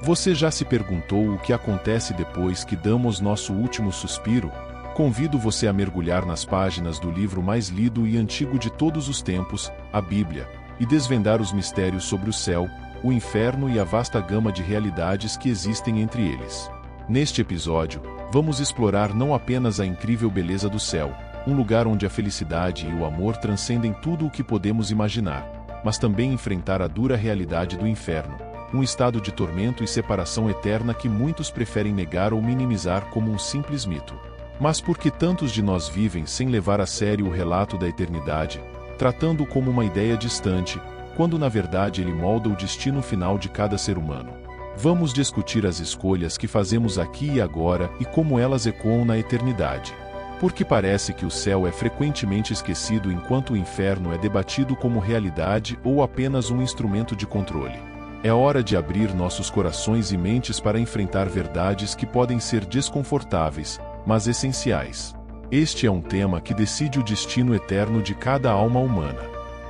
Você já se perguntou o que acontece depois que damos nosso último suspiro? Convido você a mergulhar nas páginas do livro mais lido e antigo de todos os tempos, a Bíblia, e desvendar os mistérios sobre o céu, o inferno e a vasta gama de realidades que existem entre eles. Neste episódio, vamos explorar não apenas a incrível beleza do céu, um lugar onde a felicidade e o amor transcendem tudo o que podemos imaginar, mas também enfrentar a dura realidade do inferno, um estado de tormento e separação eterna que muitos preferem negar ou minimizar como um simples mito. Mas por que tantos de nós vivem sem levar a sério o relato da eternidade, tratando-o como uma ideia distante, quando na verdade ele molda o destino final de cada ser humano? Vamos discutir as escolhas que fazemos aqui e agora e como elas ecoam na eternidade. Porque parece que o céu é frequentemente esquecido enquanto o inferno é debatido como realidade ou apenas um instrumento de controle. É hora de abrir nossos corações e mentes para enfrentar verdades que podem ser desconfortáveis, mas essenciais. Este é um tema que decide o destino eterno de cada alma humana.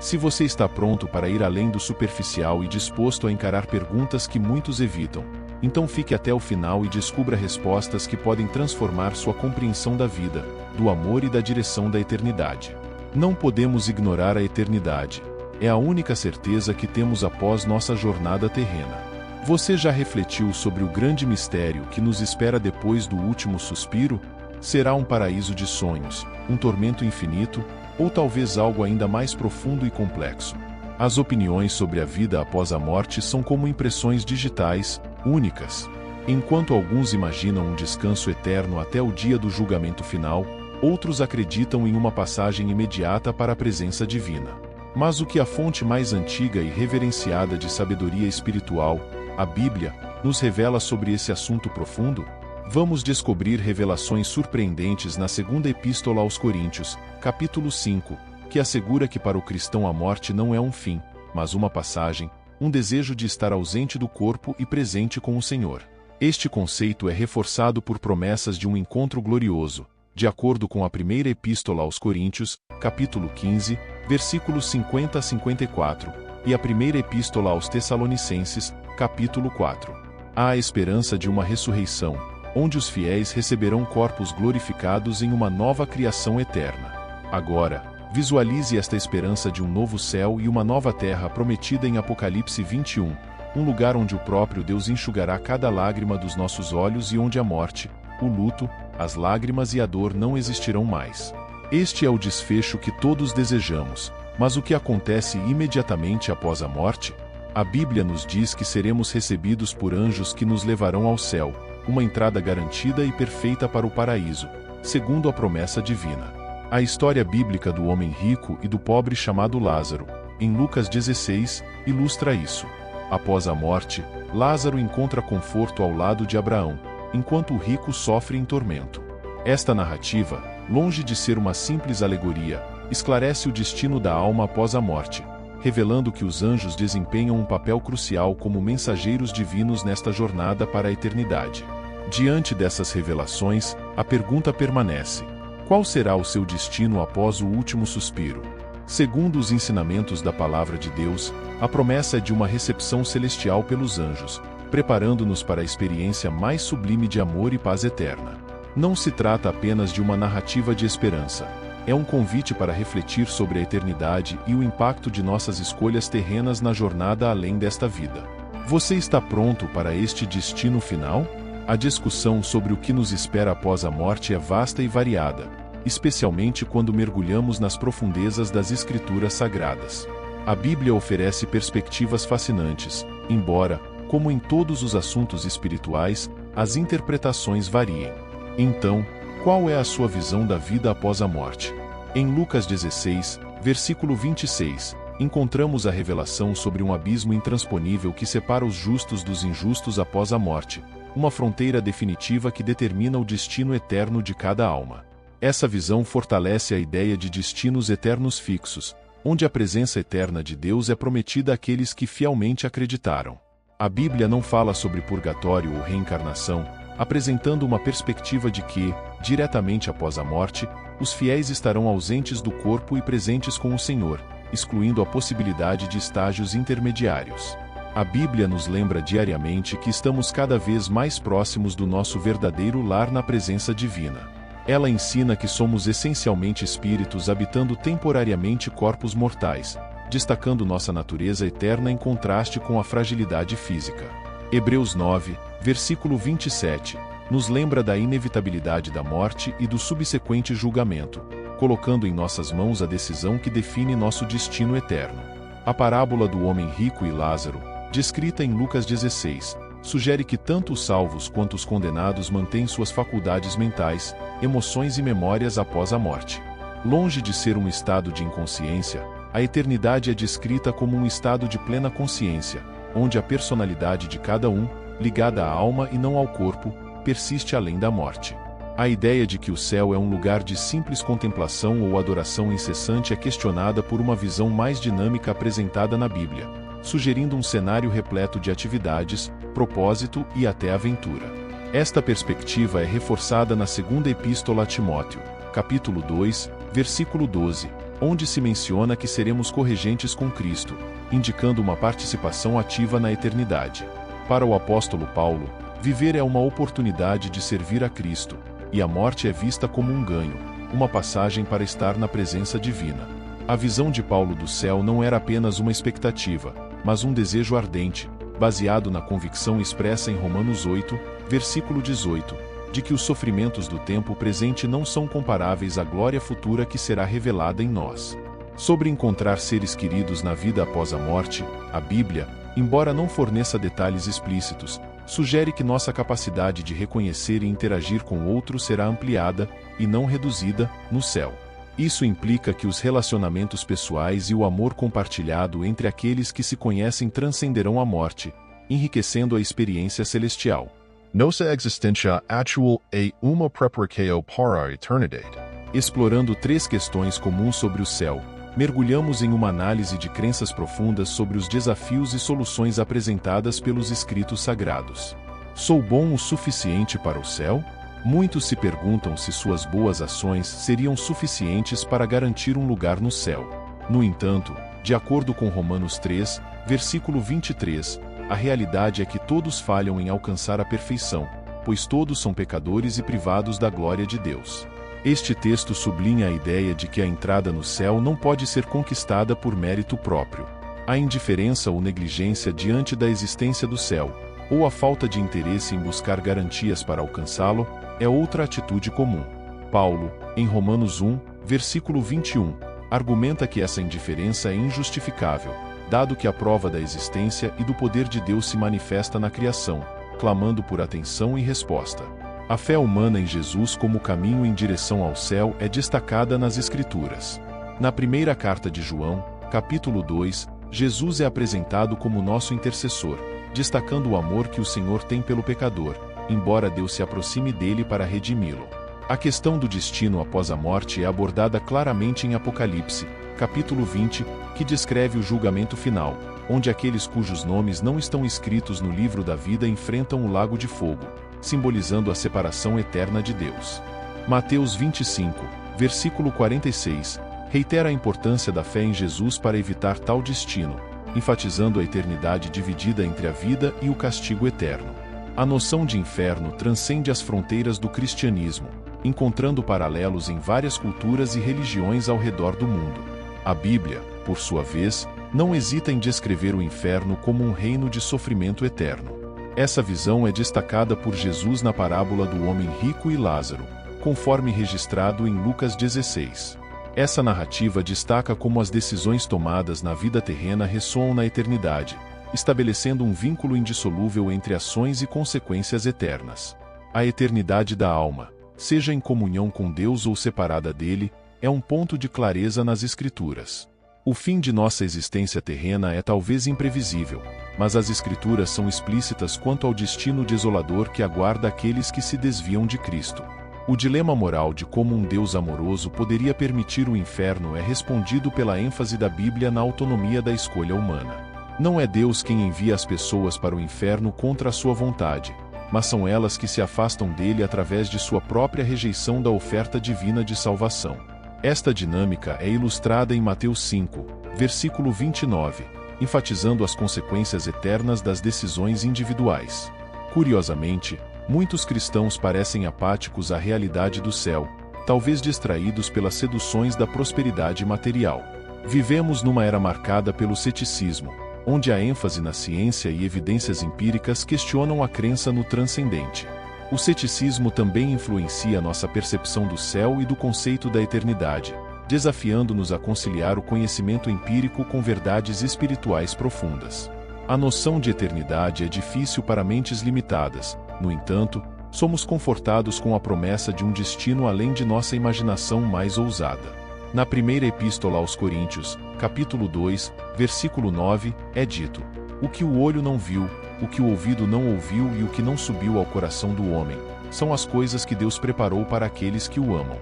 Se você está pronto para ir além do superficial e disposto a encarar perguntas que muitos evitam, então fique até o final e descubra respostas que podem transformar sua compreensão da vida, do amor e da direção da eternidade. Não podemos ignorar a eternidade. É a única certeza que temos após nossa jornada terrena. Você já refletiu sobre o grande mistério que nos espera depois do último suspiro? Será um paraíso de sonhos, um tormento infinito, ou talvez algo ainda mais profundo e complexo? As opiniões sobre a vida após a morte são como impressões digitais, únicas. Enquanto alguns imaginam um descanso eterno até o dia do julgamento final, outros acreditam em uma passagem imediata para a presença divina. Mas o que a fonte mais antiga e reverenciada de sabedoria espiritual, a Bíblia, nos revela sobre esse assunto profundo? Vamos descobrir revelações surpreendentes na segunda epístola aos Coríntios, capítulo 5, que assegura que para o cristão a morte não é um fim, mas uma passagem, um desejo de estar ausente do corpo e presente com o Senhor. Este conceito é reforçado por promessas de um encontro glorioso, de acordo com a primeira epístola aos Coríntios, capítulo 15, versículos 50 a 54, e a primeira epístola aos Tessalonicenses, capítulo 4. Há a esperança de uma ressurreição, onde os fiéis receberão corpos glorificados em uma nova criação eterna. Agora, visualize esta esperança de um novo céu e uma nova terra prometida em Apocalipse 21, um lugar onde o próprio Deus enxugará cada lágrima dos nossos olhos e onde a morte, o luto, as lágrimas e a dor não existirão mais. Este é o desfecho que todos desejamos, mas o que acontece imediatamente após a morte? A Bíblia nos diz que seremos recebidos por anjos que nos levarão ao céu, uma entrada garantida e perfeita para o paraíso, segundo a promessa divina. A história bíblica do homem rico e do pobre chamado Lázaro, em Lucas 16, ilustra isso. Após a morte, Lázaro encontra conforto ao lado de Abraão, enquanto o rico sofre em tormento. Esta narrativa, longe de ser uma simples alegoria, esclarece o destino da alma após a morte, revelando que os anjos desempenham um papel crucial como mensageiros divinos nesta jornada para a eternidade. Diante dessas revelações, a pergunta permanece: qual será o seu destino após o último suspiro? Segundo os ensinamentos da Palavra de Deus, a promessa é de uma recepção celestial pelos anjos, preparando-nos para a experiência mais sublime de amor e paz eterna. Não se trata apenas de uma narrativa de esperança. É um convite para refletir sobre a eternidade e o impacto de nossas escolhas terrenas na jornada além desta vida. Você está pronto para este destino final? A discussão sobre o que nos espera após a morte é vasta e variada, especialmente quando mergulhamos nas profundezas das Escrituras Sagradas. A Bíblia oferece perspectivas fascinantes, embora, como em todos os assuntos espirituais, as interpretações variem. Então, qual é a sua visão da vida após a morte? Em Lucas 16, versículo 26, encontramos a revelação sobre um abismo intransponível que separa os justos dos injustos após a morte, uma fronteira definitiva que determina o destino eterno de cada alma. Essa visão fortalece a ideia de destinos eternos fixos, onde a presença eterna de Deus é prometida àqueles que fielmente acreditaram. A Bíblia não fala sobre purgatório ou reencarnação, apresentando uma perspectiva de que, diretamente após a morte, os fiéis estarão ausentes do corpo e presentes com o Senhor, excluindo a possibilidade de estágios intermediários. A Bíblia nos lembra diariamente que estamos cada vez mais próximos do nosso verdadeiro lar na presença divina. Ela ensina que somos essencialmente espíritos habitando temporariamente corpos mortais, destacando nossa natureza eterna em contraste com a fragilidade física. Hebreus 9, versículo 27, nos lembra da inevitabilidade da morte e do subsequente julgamento, colocando em nossas mãos a decisão que define nosso destino eterno. A parábola do homem rico e Lázaro, descrita em Lucas 16, sugere que tanto os salvos quanto os condenados mantêm suas faculdades mentais, emoções e memórias após a morte. Longe de ser um estado de inconsciência, a eternidade é descrita como um estado de plena consciência, onde a personalidade de cada um, ligada à alma e não ao corpo, persiste além da morte. A ideia de que o céu é um lugar de simples contemplação ou adoração incessante é questionada por uma visão mais dinâmica apresentada na Bíblia, sugerindo um cenário repleto de atividades, propósito e até aventura. Esta perspectiva é reforçada na segunda epístola a Timóteo, capítulo 2, versículo 12, onde se menciona que seremos corregentes com Cristo, indicando uma participação ativa na eternidade. Para o apóstolo Paulo, viver é uma oportunidade de servir a Cristo, e a morte é vista como um ganho, uma passagem para estar na presença divina. A visão de Paulo do céu não era apenas uma expectativa, mas um desejo ardente, baseado na convicção expressa em Romanos 8, versículo 18, de que os sofrimentos do tempo presente não são comparáveis à glória futura que será revelada em nós. Sobre encontrar seres queridos na vida após a morte, a Bíblia, embora não forneça detalhes explícitos, sugere que nossa capacidade de reconhecer e interagir com outros será ampliada, e não reduzida, no céu. Isso implica que os relacionamentos pessoais e o amor compartilhado entre aqueles que se conhecem transcenderão a morte, enriquecendo a experiência celestial. Nossa existência atual é uma preparação para a eternidade. Explorando 3 questões comuns sobre o céu, mergulhamos em uma análise de crenças profundas sobre os desafios e soluções apresentadas pelos escritos sagrados. Sou bom o suficiente para o céu? Muitos se perguntam se suas boas ações seriam suficientes para garantir um lugar no céu. No entanto, de acordo com Romanos 3, versículo 23, a realidade é que todos falham em alcançar a perfeição, pois todos são pecadores e privados da glória de Deus. Este texto sublinha a ideia de que a entrada no céu não pode ser conquistada por mérito próprio. A indiferença ou negligência diante da existência do céu, ou a falta de interesse em buscar garantias para alcançá-lo, é outra atitude comum. Paulo, em Romanos 1, versículo 21, argumenta que essa indiferença é injustificável, dado que a prova da existência e do poder de Deus se manifesta na criação, clamando por atenção e resposta. A fé humana em Jesus como caminho em direção ao céu é destacada nas Escrituras. Na primeira carta de João, capítulo 2, Jesus é apresentado como nosso intercessor, destacando o amor que o Senhor tem pelo pecador, embora Deus se aproxime dele para redimi-lo. A questão do destino após a morte é abordada claramente em Apocalipse, capítulo 20, que descreve o julgamento final, onde aqueles cujos nomes não estão escritos no livro da vida enfrentam o lago de fogo, simbolizando a separação eterna de Deus. Mateus 25, versículo 46, reitera a importância da fé em Jesus para evitar tal destino, enfatizando a eternidade dividida entre a vida e o castigo eterno. A noção de inferno transcende as fronteiras do cristianismo, encontrando paralelos em várias culturas e religiões ao redor do mundo. A Bíblia, por sua vez, não hesita em descrever o inferno como um reino de sofrimento eterno. Essa visão é destacada por Jesus na parábola do homem rico e Lázaro, conforme registrado em Lucas 16. Essa narrativa destaca como as decisões tomadas na vida terrena ressoam na eternidade, estabelecendo um vínculo indissolúvel entre ações e consequências eternas. A eternidade da alma, seja em comunhão com Deus ou separada dele, é um ponto de clareza nas Escrituras. O fim de nossa existência terrena é talvez imprevisível, mas as Escrituras são explícitas quanto ao destino desolador que aguarda aqueles que se desviam de Cristo. O dilema moral de como um Deus amoroso poderia permitir o inferno é respondido pela ênfase da Bíblia na autonomia da escolha humana. Não é Deus quem envia as pessoas para o inferno contra a sua vontade, mas são elas que se afastam dele através de sua própria rejeição da oferta divina de salvação. Esta dinâmica é ilustrada em Mateus 5, versículo 29, enfatizando as consequências eternas das decisões individuais. Curiosamente, muitos cristãos parecem apáticos à realidade do céu, talvez distraídos pelas seduções da prosperidade material. Vivemos numa era marcada pelo ceticismo, onde a ênfase na ciência e evidências empíricas questionam a crença no transcendente. O ceticismo também influencia nossa percepção do céu e do conceito da eternidade, desafiando-nos a conciliar o conhecimento empírico com verdades espirituais profundas. A noção de eternidade é difícil para mentes limitadas, no entanto, somos confortados com a promessa de um destino além de nossa imaginação mais ousada. Na primeira epístola aos Coríntios, capítulo 2, versículo 9, é dito: "O que o olho não viu, o que o ouvido não ouviu e o que não subiu ao coração do homem, são as coisas que Deus preparou para aqueles que o amam."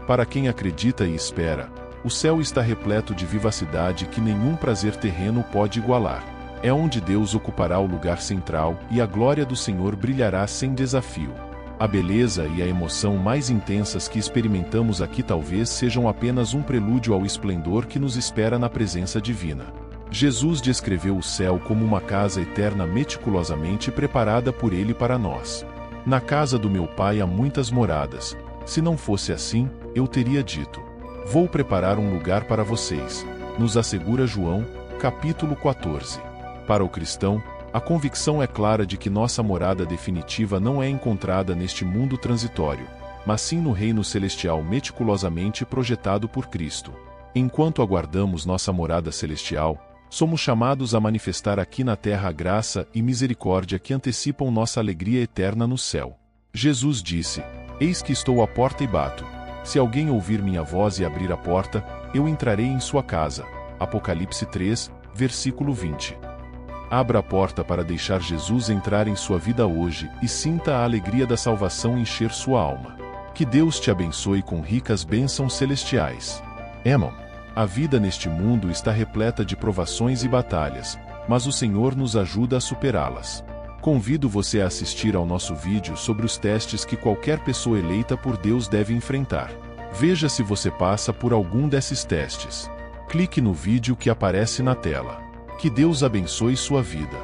Para quem acredita e espera, o céu está repleto de vivacidade que nenhum prazer terreno pode igualar. É onde Deus ocupará o lugar central e a glória do Senhor brilhará sem desafio. A beleza e a emoção mais intensas que experimentamos aqui talvez sejam apenas um prelúdio ao esplendor que nos espera na presença divina. Jesus descreveu o céu como uma casa eterna meticulosamente preparada por Ele para nós. "Na casa do meu Pai há muitas moradas. Se não fosse assim, eu teria dito: vou preparar um lugar para vocês", nos assegura João, capítulo 14. Para o cristão, a convicção é clara de que nossa morada definitiva não é encontrada neste mundo transitório, mas sim no reino celestial meticulosamente projetado por Cristo. Enquanto aguardamos nossa morada celestial, somos chamados a manifestar aqui na terra a graça e misericórdia que antecipam nossa alegria eterna no céu. Jesus disse: "Eis que estou à porta e bato. Se alguém ouvir minha voz e abrir a porta, eu entrarei em sua casa." Apocalipse 3, versículo 20. Abra a porta para deixar Jesus entrar em sua vida hoje e sinta a alegria da salvação encher sua alma. Que Deus te abençoe com ricas bênçãos celestiais. Amém. A vida neste mundo está repleta de provações e batalhas, mas o Senhor nos ajuda a superá-las. Convido você a assistir ao nosso vídeo sobre os testes que qualquer pessoa eleita por Deus deve enfrentar. Veja se você passa por algum desses testes. Clique no vídeo que aparece na tela. Que Deus abençoe sua vida.